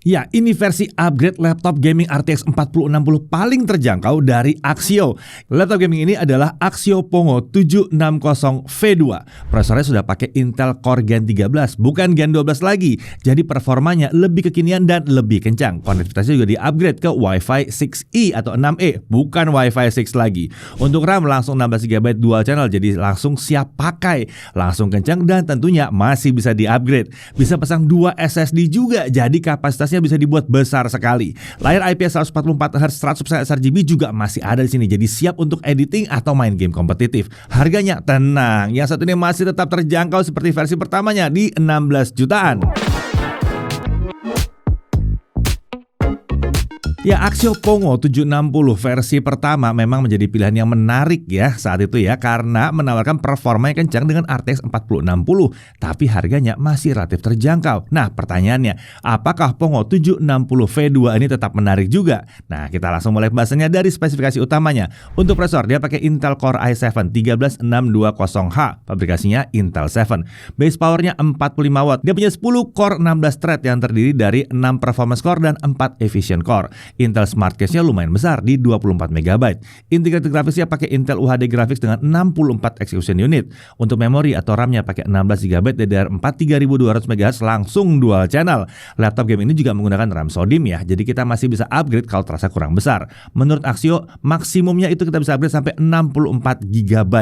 Ya, ini versi upgrade laptop gaming RTX 4060 paling terjangkau dari Axio. Laptop gaming ini adalah Axio Pongo 760 V2. Prosesornya sudah pakai Intel Core Gen 13, bukan Gen 12 lagi. Jadi performanya lebih kekinian dan lebih kencang. Konektivitasnya juga di-upgrade ke Wi-Fi 6E atau 6E, bukan Wi-Fi 6 lagi. Untuk RAM langsung 16GB dual channel, jadi langsung siap pakai, langsung kencang dan tentunya masih bisa di-upgrade. Bisa pasang 2 SSD juga, jadi kapasitasnya bisa dibuat besar sekali. Layar IPS 144Hz 100% sRGB juga masih ada di sini. Jadi siap untuk editing atau main game kompetitif. Harganya tenang, yang satu ini masih tetap terjangkau seperti versi pertamanya di 16 jutaan. Ya, Axio Pongo 760 versi pertama memang menjadi pilihan yang menarik ya saat itu ya, karena menawarkan performa yang kencang dengan RTX 4060, tapi harganya masih relatif terjangkau. Nah, pertanyaannya, apakah Pongo 760 V2 ini tetap menarik juga? Nah, kita langsung mulai pembahasannya dari spesifikasi utamanya. Untuk prosesor, dia pakai Intel Core i7 13620H, pabrikasinya Intel 7. Base powernya 45 watt. Dia punya 10 core 16 thread yang terdiri dari 6 performance core dan 4 efficient core. Intel Smart Cache-nya lumayan besar di 24 MB. Integrated grafisnya pakai Intel UHD Graphics dengan 64 execution unit. Untuk memori atau RAM-nya pakai 16 GB DDR4 3200 MHz langsung dual channel. Laptop game ini juga menggunakan RAM SODIMM ya, jadi kita masih bisa upgrade kalau terasa kurang besar. Menurut Axio, maksimumnya itu kita bisa upgrade sampai 64 GB.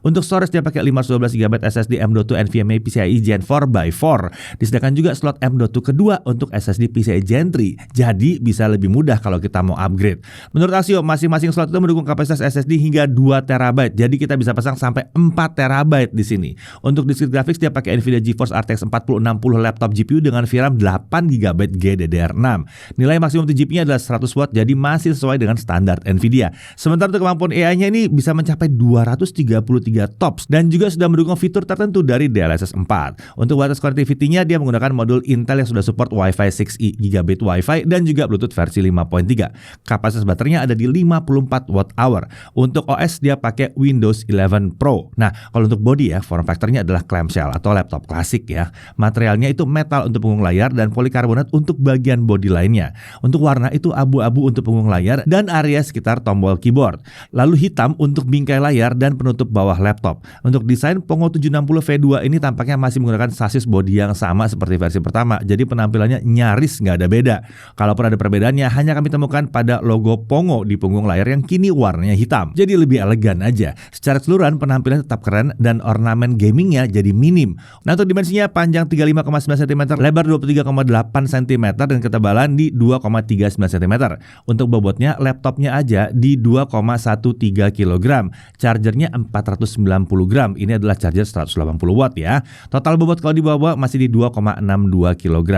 Untuk storage dia pakai 512 GB SSD M.2 NVMe PCIe Gen 4x4. Disediakan juga slot M.2 kedua untuk SSD PCIe Gen 3. Jadi bisa lebih mudah kalau kita mau upgrade. Menurut Axio, masing-masing slot itu mendukung kapasitas SSD hingga 2 TB. Jadi kita bisa pasang sampai 4 TB di sini. Untuk discrete graphics dia pakai Nvidia GeForce RTX 4060 laptop GPU dengan VRAM 8 GB GDDR6. Nilai maksimum TGP-nya adalah 100 watt, jadi masih sesuai dengan standar Nvidia. Sementara untuk kemampuan AI-nya ini bisa mencapai 233 TOPS dan juga sudah mendukung fitur tertentu dari DLSS 4. Untuk batas connectivity-nya dia menggunakan modul Intel yang sudah support Wi-Fi 6E Gigabit Wi-Fi dan juga Bluetooth versi 5.3. Kapasitas baterainya ada di 54 Wh. Untuk OS dia pakai Windows 11 Pro. Nah, kalau untuk body ya, form factor-nya adalah clamshell atau laptop klasik ya. Materialnya itu metal untuk punggung layar dan polikarbonat untuk bagian body lainnya. Untuk warna itu abu-abu untuk punggung layar dan area sekitar tombol keyboard. Lalu hitam untuk bingkai layar dan penutup bawah laptop. Untuk desain Pongo 760 V2 ini tampaknya masih menggunakan sasis body yang sama seperti versi pertama. Jadi penampilannya nyaris nggak ada beda. Kalaupun ada perbedaannya hanya kami temukan pada logo Pongo di punggung layar yang kini warnanya hitam. Jadi lebih elegan aja. Secara keseluruhan penampilan tetap keren dan ornamen gamingnya jadi minim. Nah, untuk dimensinya panjang 35,9 cm, lebar 23,8 cm dan ketebalan di 2,39 cm. Untuk bobotnya laptopnya aja di 2,13 kg. Chargernya 490 gram. Ini adalah charger 180 watt ya. Total bobot kalau dibawa masih di 2,62 kg.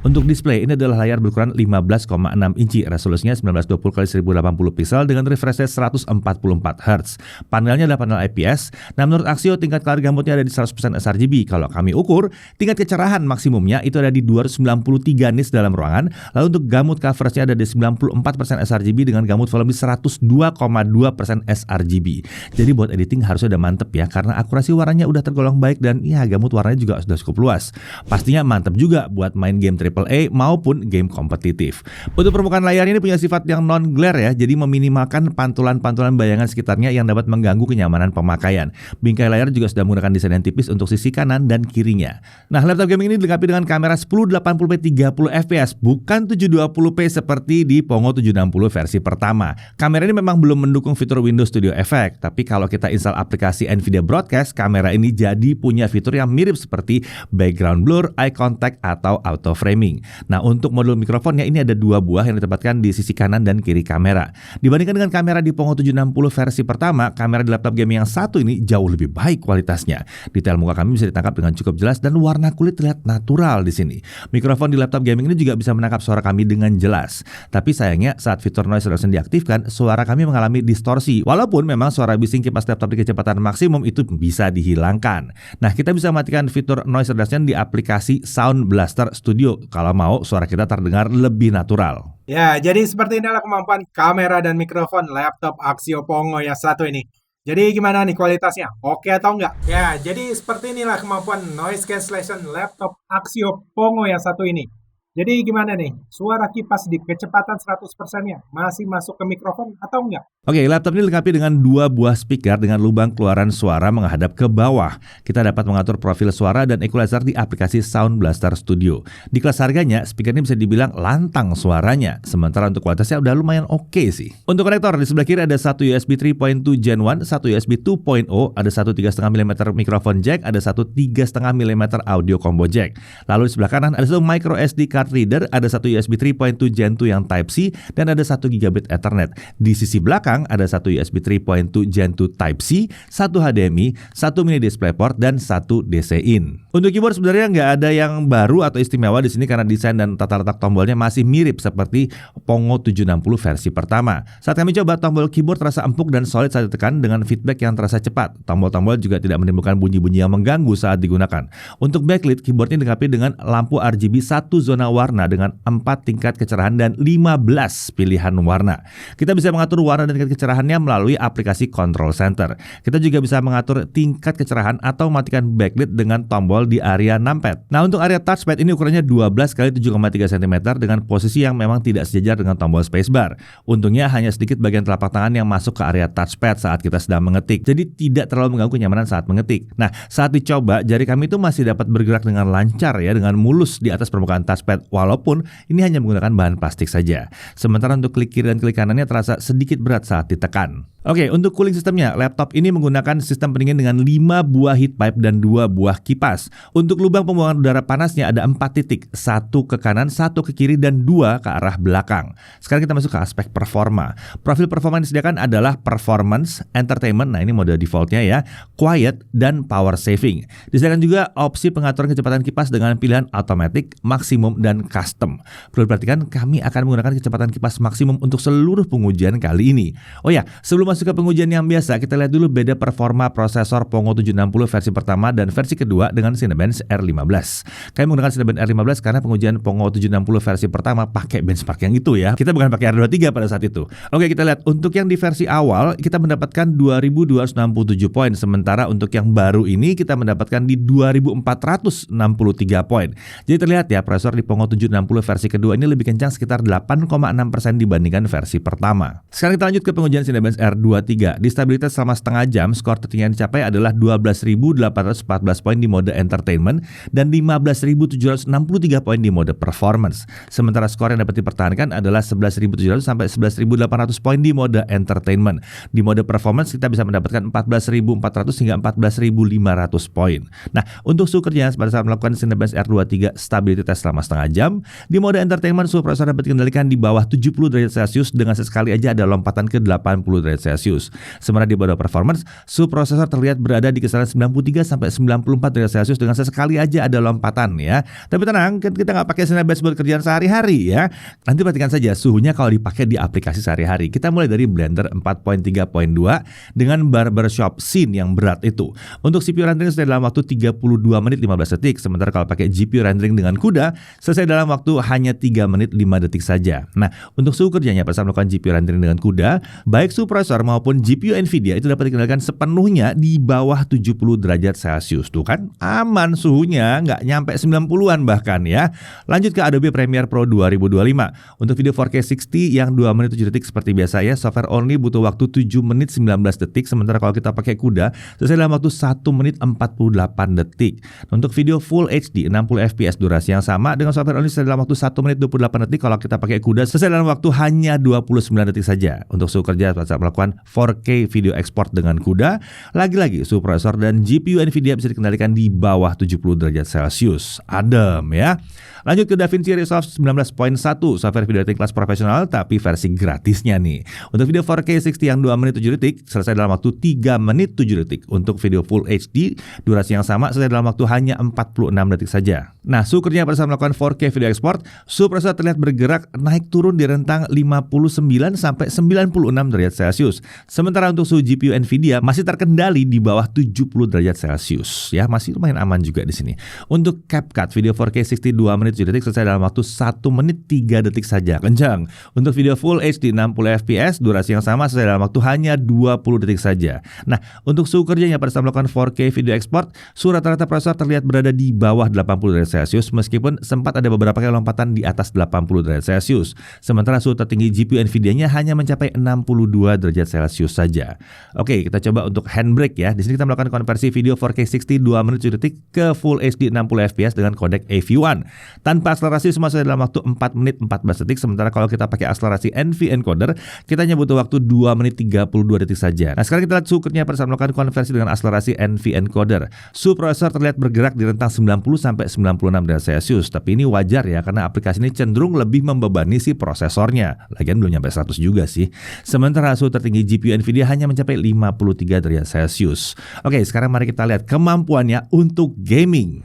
Untuk display ini adalah layar berukuran 15,6 inci. Resolusinya 1920x1080 pixel dengan refresh rate 144 Hz. Panelnya adalah panel IPS. Nah, menurut Axio tingkat color gambutnya ada di 100% sRGB. Kalau kami ukur, tingkat kecerahan maksimumnya itu ada di 293 nits dalam ruangan. Lalu untuk gamut coverage-nya ada di 94% sRGB dengan gamut volume di 102,2% sRGB. Jadi buat editing harusnya udah mantep ya, karena akurasi warnanya udah tergolong baik dan ya gamut warnanya juga sudah cukup luas. Pastinya mantep juga buat main game AAA maupun game kompetitif. Untuk permukaan layar ini punya sifat yang non-glare ya, jadi meminimalkan pantulan-pantulan bayangan sekitarnya yang dapat mengganggu kenyamanan pemakaian. Bingkai layar juga sudah menggunakan desain yang tipis untuk sisi kanan dan kirinya. Nah, laptop gaming ini dilengkapi dengan kamera 1080p 30fps, bukan 720p seperti di Pongo 760 versi pertama. Kamera ini memang belum mendukung fitur Windows Studio Effect, tapi kalau kita install aplikasi Nvidia Broadcast, kamera ini jadi punya fitur yang mirip seperti background blur, eye contact, atau auto framing. Nah, untuk modul mikrofonnya ini ada 2 buah yang ditempatkan di sisi kanan dan kiri kamera. Dibandingkan dengan kamera di Pongo 760 versi pertama, kamera di laptop gaming yang satu ini jauh lebih baik kualitasnya. Detail muka kami bisa ditangkap dengan cukup jelas dan warna kulit terlihat natural di sini. Mikrofon di laptop gaming ini juga bisa menangkap suara kami dengan jelas. Tapi sayangnya saat fitur noise reduction diaktifkan, suara kami mengalami distorsi. Walaupun memang suara bising kipas laptop di kecepatan maksimum itu bisa dihilangkan. Nah, kita bisa matikan fitur noise reduction di aplikasi Sound Blaster Studio kalau mau suara kita terdengar lebih natural. Ya, jadi seperti inilah kemampuan kamera dan mikrofon laptop Axio Pongo yang satu ini. Jadi gimana nih kualitasnya? Oke atau enggak? Ya, jadi seperti inilah kemampuan noise cancellation laptop Axio Pongo yang satu ini. Jadi gimana nih? Suara kipas di kecepatan 100%-nya masih masuk ke mikrofon atau enggak? Oke, laptop ini dilengkapi dengan 2 buah speaker dengan lubang keluaran suara menghadap ke bawah. Kita dapat mengatur profil suara dan equalizer di aplikasi Sound Blaster Studio. Di kelas harganya, speaker ini bisa dibilang lantang suaranya, sementara untuk kualitasnya udah lumayan oke sih. Untuk konektor, di sebelah kiri ada satu USB 3.2 Gen 1, satu USB 2.0, ada satu 3,5 mm mikrofon jack, ada satu 3,5 mm audio combo jack. Lalu di sebelah kanan ada satu micro SD card reader, ada satu USB 3.2 Gen 2 yang Type-C, dan ada 1 GB Ethernet. Di sisi belakang ada satu USB 3.2 Gen 2 Type-C, satu HDMI, satu mini DisplayPort, dan satu DC-in. Untuk keyboard sebenarnya nggak ada yang baru atau istimewa di sini karena desain dan tata letak tombolnya masih mirip seperti Pongo 760 versi pertama. Saat kami coba, tombol keyboard terasa empuk dan solid saat ditekan dengan feedback yang terasa cepat. Tombol-tombol juga tidak menimbulkan bunyi-bunyi yang mengganggu saat digunakan. Untuk backlit, keyboard ini dilengkapi dengan lampu RGB 1 zona warna dengan 4 tingkat kecerahan dan 15 pilihan warna. Kita bisa mengatur warna dan tingkat kecerahannya melalui aplikasi Control Center. Kita juga bisa mengatur tingkat kecerahan atau matikan backlit dengan tombol di area numpad. Nah, untuk area touchpad ini ukurannya 12 x 7,3 cm dengan posisi yang memang tidak sejajar dengan tombol spacebar. Untungnya hanya sedikit bagian telapak tangan yang masuk ke area touchpad saat kita sedang mengetik. Jadi tidak terlalu mengganggu kenyamanan saat mengetik. Nah, saat dicoba, jari kami itu masih dapat bergerak dengan lancar ya, dengan mulus di atas permukaan touchpad walaupun ini hanya menggunakan bahan plastik saja. Sementara untuk klik kiri dan klik kanannya terasa sedikit berat saat ditekan. Oke, untuk cooling sistemnya, laptop ini menggunakan sistem pendingin dengan 5 buah heat pipe dan 2 buah kipas. Untuk lubang pembuangan udara panasnya ada 4 titik, 1 ke kanan, 1 ke kiri, dan 2 ke arah belakang. Sekarang kita masuk ke aspek performa. Profil performa yang disediakan adalah Performance, Entertainment, nah ini mode defaultnya ya, Quiet, dan Power Saving. Disediakan juga opsi pengaturan kecepatan kipas dengan pilihan Automatic, Maksimum, dan Custom. Perlu diperhatikan, kami akan menggunakan kecepatan kipas maksimum untuk seluruh pengujian kali ini. Oh ya, sebelum masuk ke pengujian yang biasa, kita lihat dulu beda performa prosesor Pongo 760 versi pertama dan versi kedua dengan Cinebench R15. Kami menggunakan Cinebench R15 karena pengujian Pongo 760 versi pertama pakai benchmark yang itu ya. Kita bukan pakai R23 pada saat itu. Oke, kita lihat untuk yang di versi awal kita mendapatkan 2267 poin, sementara untuk yang baru ini kita mendapatkan di 2463 poin. Jadi terlihat ya, prosesor di Pongo 760 versi kedua ini lebih kencang sekitar 8,6% dibandingkan versi pertama. Sekarang kita lanjut ke pengujian Cinebench R23. Di stabilitas selama setengah jam, skor tertinggi yang dicapai adalah 12.814 poin di mode Entertainment dan 15.763 poin di mode Performance. Sementara skor yang dapat dipertahankan adalah 11.700 sampai 11.800 poin di mode Entertainment. Di mode Performance kita bisa mendapatkan 14.400 hingga 14.500 poin. Nah, untuk suhu kerja pada saat melakukan Cinebench R23 stability test selama setengah jam, di mode Entertainment suhu prosesor dapat dikendalikan di bawah 70 derajat Celcius dengan sesekali aja ada lompatan ke 80 derajat Celcius. Sementara di mode Performance, suhu prosesor terlihat berada di kisaran 93 sampai 94 derajat Celcius dengan sesekali aja ada lompatan ya. Tapi tenang, kita nggak pakai Cinebench buat kerjaan sehari-hari ya. Nanti perhatikan saja suhunya kalau dipakai di aplikasi sehari-hari. Kita mulai dari Blender 4.3.2 dengan barbershop scene yang berat itu. Untuk CPU rendering selesai dalam waktu 32 menit 15 detik, sementara kalau pakai GPU rendering dengan CUDA selesai dalam waktu hanya 3 menit 5 detik saja. Nah, untuk suhu kerjanya pada saat melakukan GPU rendering dengan CUDA, baik suhu prosesor maupun GPU Nvidia itu dapat dikendalikan sepenuhnya di bawah 70 derajat Celcius. Tuh kan, aman suhunya, nggak nyampe 90-an bahkan ya. Lanjut ke Adobe Premiere Pro 2025. Untuk video 4K 60 yang 2 menit 7 detik seperti biasa ya, software only butuh waktu 7 menit 19 detik, sementara kalau kita pakai CUDA selesai dalam waktu 1 menit 48 detik. Untuk video Full HD 60 fps durasi yang sama dengan software only selesai dalam waktu 1 menit 28 detik, kalau kita pakai CUDA selesai dalam waktu hanya 29 detik saja. Untuk suhu kerja saat melakukan 4K video export dengan CUDA, lagi-lagi suhu prosesor dan GPU Nvidia bisa dikendalikan di bawah 70 derajat Celcius. Adem ya. Lanjut ke DaVinci Resolve 19.1, software video editing kelas profesional tapi versi gratisnya nih. Untuk video 4K 60 yang 2 menit 7 detik selesai dalam waktu 3 menit 7 detik. Untuk video Full HD durasi yang sama selesai dalam waktu hanya 46 detik saja. Nah, suhu kerja pada saat melakukan 4K video export, suhu prosesor terlihat bergerak naik turun di rentang 59 sampai 96 derajat Celcius. Sementara untuk suhu GPU Nvidia masih terkendali di bawah 70 derajat Celcius ya, masih lumayan aman juga di sini. Untuk CapCut video 4K 62 menit 7 detik selesai dalam waktu 1 menit 3 detik saja. Kencang. Untuk video Full HD 60 fps durasi yang sama selesai dalam waktu hanya 20 detik saja. Nah, untuk suhu kerjanya pada saat melakukan 4K video export, suhu rata-rata prosesor terlihat berada di bawah 80 derajat Celcius meskipun sempat ada beberapa kali lompatan di atas 80 derajat Celcius. Sementara suhu tertinggi GPU Nvidia-nya hanya mencapai 62 derajat Celcius saja. Oke, kita coba untuk handbrake ya. Di sini kita melakukan konversi video 4K 62 menit 7 detik ke Full HD 60 fps dengan kodek AV1. Tanpa akselerasi semua selesai dalam waktu 4 menit 14 detik. Sementara kalau kita pakai akselerasi NV encoder, kita hanya butuh waktu 2 menit 32 detik saja. Nah, sekarang kita lihat suhu kerjanya pada saat melakukan konversi dengan akselerasi NV encoder. Suhu prosesor terlihat bergerak di rentang 90 sampai 96 derajat Celcius. Tapi ini wajar ya, karena aplikasi ini cenderung lebih membebani si prosesornya. Lagian belum nyampe 100 juga sih. Sementara suhu tertinggi GPU Nvidia hanya mencapai 53 derajat Celcius. Oke, sekarang mari kita lihat kemampuannya untuk gaming.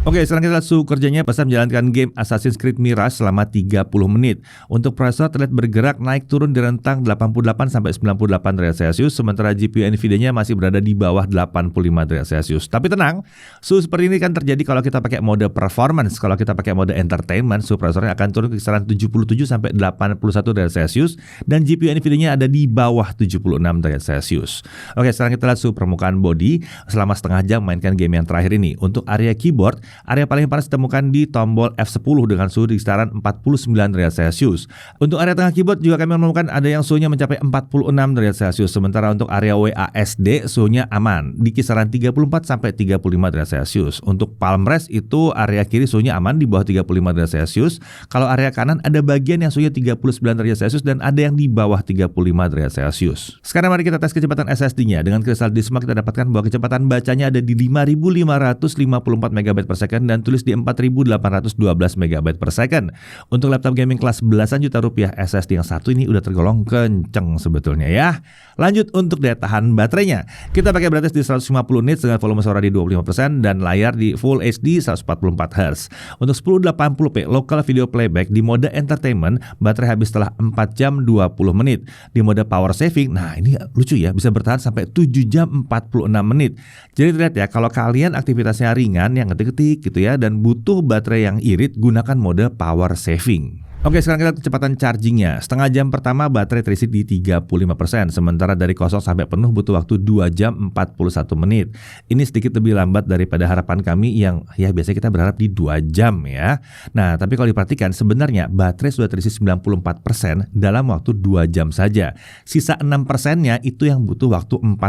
Oke, sekarang kita lihat suhu kerjanya pas menjalankan game Assassin's Creed Mirage selama 30 menit. Untuk prosesor terlihat bergerak naik turun di rentang 88 sampai 98 derajat Celcius, sementara GPU Nvidia-nya masih berada di bawah 85 derajat Celcius. Tapi tenang, suhu seperti ini kan terjadi kalau kita pakai mode performance. Kalau kita pakai mode entertainment, suhu prosesornya akan turun ke kisaran 77 sampai 81 derajat Celcius dan GPU Nvidia-nya ada di bawah 76 derajat Celcius. Oke, sekarang kita lihat suhu permukaan body selama setengah jam mainkan game yang terakhir ini. Untuk area keyboard, area paling panas ditemukan di tombol F10 dengan suhu di kisaran 49 derajat Celcius. Untuk area tengah keyboard juga kami menemukan ada yang suhunya mencapai 46 derajat Celcius. Sementara untuk area WASD suhunya aman di kisaran 34 sampai 35 derajat Celcius. Untuk palm rest itu area kiri suhunya aman di bawah 35 derajat Celcius. Kalau area kanan ada bagian yang suhunya 39 derajat Celcius dan ada yang di bawah 35 derajat Celcius. Sekarang mari kita tes kecepatan SSD-nya. Dengan kristal Disma kita dapatkan bahwa kecepatan bacanya ada di 5554 MB per second dan tulis di 4812 MB per second. Untuk laptop gaming kelas belasan juta rupiah, SSD yang satu ini udah tergolong kenceng sebetulnya ya. Lanjut untuk daya tahan baterainya. Kita pakai baterai di 150 nits dengan volume suara di 25% dan layar di Full HD 144 Hz. Untuk 1080p local video playback di mode entertainment, baterai habis setelah 4 jam 20 menit. Di mode power saving, nah ini lucu ya, bisa bertahan sampai 7 jam 46 menit. Jadi terlihat ya, kalau kalian aktivitasnya ringan yang ngetik-ngetik gitu ya dan butuh baterai yang irit, gunakan mode power saving. Oke, sekarang kita lihat kecepatan chargingnya. Setengah jam pertama baterai terisi di 35%, sementara dari kosong sampai penuh butuh waktu 2 jam 41 menit. Ini sedikit lebih lambat daripada harapan kami yang ya biasanya kita berharap di 2 jam ya. Nah, tapi kalau diperhatikan sebenarnya baterai sudah terisi 94% dalam waktu 2 jam saja. Sisa 6%-nya itu yang butuh waktu 41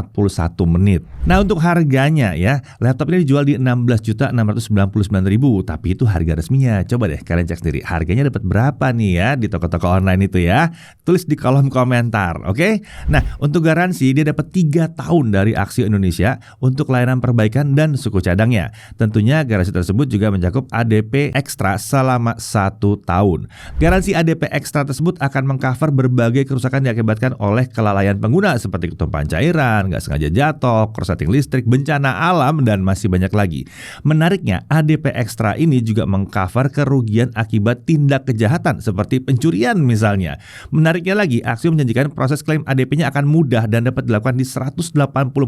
menit. Nah, untuk harganya ya, laptop ini dijual di 16.699.000, tapi itu harga resminya. Coba deh kalian cek sendiri, harganya dapat berapa apa nih ya di toko-toko online itu ya? Tulis di kolom komentar, oke? Nah, untuk garansi dia dapat 3 tahun dari Aksio Indonesia untuk layanan perbaikan dan suku cadangnya. Tentunya garansi tersebut juga mencakup ADP Ekstra selama 1 tahun. Garansi ADP Ekstra tersebut akan mengcover berbagai kerusakan diakibatkan oleh kelalaian pengguna seperti ketumpahan cairan, nggak sengaja jatuh, korsleting listrik, bencana alam, dan masih banyak lagi. Menariknya, ADP Ekstra ini juga mengcover kerugian akibat tindak kejahatan seperti pencurian misalnya. Menariknya lagi, Aksio menjanjikan proses klaim ADP-nya akan mudah dan dapat dilakukan di 184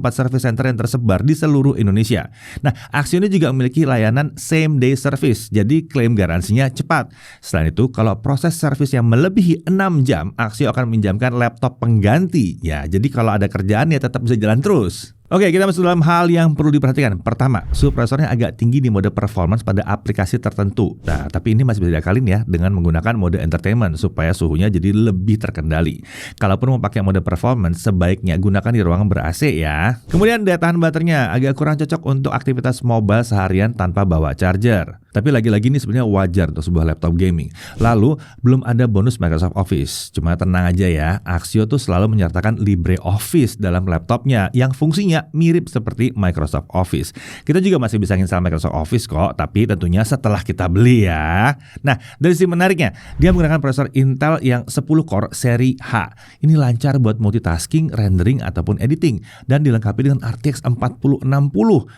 service center yang tersebar di seluruh Indonesia. Nah, Aksio ini juga memiliki layanan same day service, jadi klaim garansinya cepat. Selain itu, kalau proses servis yang melebihi 6 jam, Aksio akan meminjamkan laptop pengganti. Ya, jadi kalau ada kerjaan ya tetap bisa jalan terus. Oke, kita masuk dalam hal yang perlu diperhatikan. Pertama, suhu prosesornya agak tinggi di mode performance pada aplikasi tertentu. Nah, tapi ini masih bisa diakalin ya dengan menggunakan mode entertainment supaya suhunya jadi lebih terkendali. Kalaupun mau pakai mode performance, sebaiknya gunakan di ruangan ber-AC ya. Kemudian daya tahan baterainya agak kurang cocok untuk aktivitas mobile seharian tanpa bawa charger. Tapi lagi-lagi ini sebenarnya wajar untuk sebuah laptop gaming. Lalu, belum ada bonus Microsoft Office. Cuma tenang aja ya, Aksio tuh selalu menyertakan LibreOffice dalam laptopnya yang fungsinya mirip seperti Microsoft Office. Kita juga masih bisa install Microsoft Office kok, tapi tentunya setelah kita beli ya. Nah, dari sisi menariknya, dia menggunakan prosesor Intel yang 10 core seri H. Ini lancar buat multitasking, rendering, ataupun editing. Dan dilengkapi dengan RTX 4060.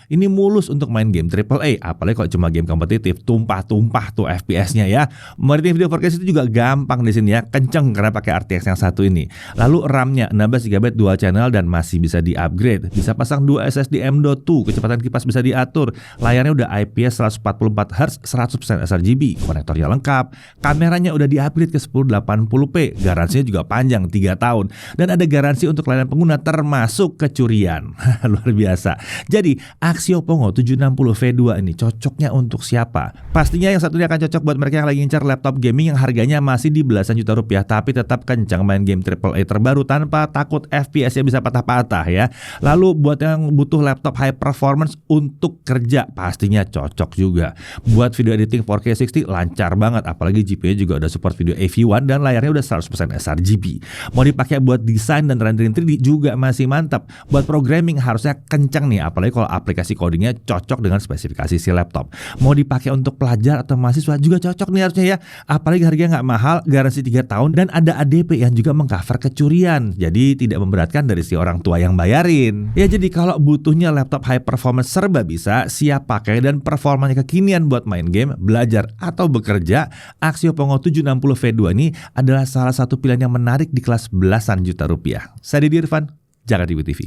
Ini mulus untuk main game AAA, apalagi kalau cuma game kompetitif, tumpah-tumpah tuh FPS-nya ya. Monitor video 4K itu juga gampang di sini ya, kenceng karena pakai RTX yang satu ini. Lalu RAM-nya 16 GB dual channel dan masih bisa di-upgrade. Bisa pasang 2 SSD M.2, kecepatan kipas bisa diatur, layarnya udah IPS 144Hz 100% sRGB, konektornya lengkap, kameranya udah di-upgrade ke 1080p, garansinya juga panjang 3 tahun, dan ada garansi untuk layanan pengguna termasuk kecurian. Luar biasa. Jadi, Aksio Pongo 760 V2 ini cocoknya untuk siapa? Pastinya yang satu ini akan cocok buat mereka yang lagi ngincar laptop gaming yang harganya masih di belasan juta rupiah, tapi tetap kencang main game AAA terbaru tanpa takut FPS-nya bisa patah-patah ya. Lalu buat yang butuh laptop high performance untuk kerja pastinya cocok juga. Buat video editing 4K 60 lancar banget, apalagi GPU juga udah support video AV1 dan layarnya udah 100% sRGB. Mau dipakai buat desain dan rendering 3D juga masih mantap. Buat programming harusnya kencang nih, apalagi kalau aplikasi codingnya cocok dengan spesifikasi si laptop. Mau dipakai untuk pelajar atau mahasiswa juga cocok nih harusnya ya. Apalagi harganya nggak mahal, garansi 3 tahun dan ada ADP yang juga mengcover kecurian. Jadi tidak memberatkan dari si orang tua yang bayarin. Ya, jadi kalau butuhnya laptop high performance serba bisa, siap pakai dan performanya kekinian buat main game, belajar, atau bekerja, Aksio Pongo 760 V2 ini adalah salah satu pilihan yang menarik di kelas belasan juta rupiah. Saya Didi Irfan, Jakarta TV.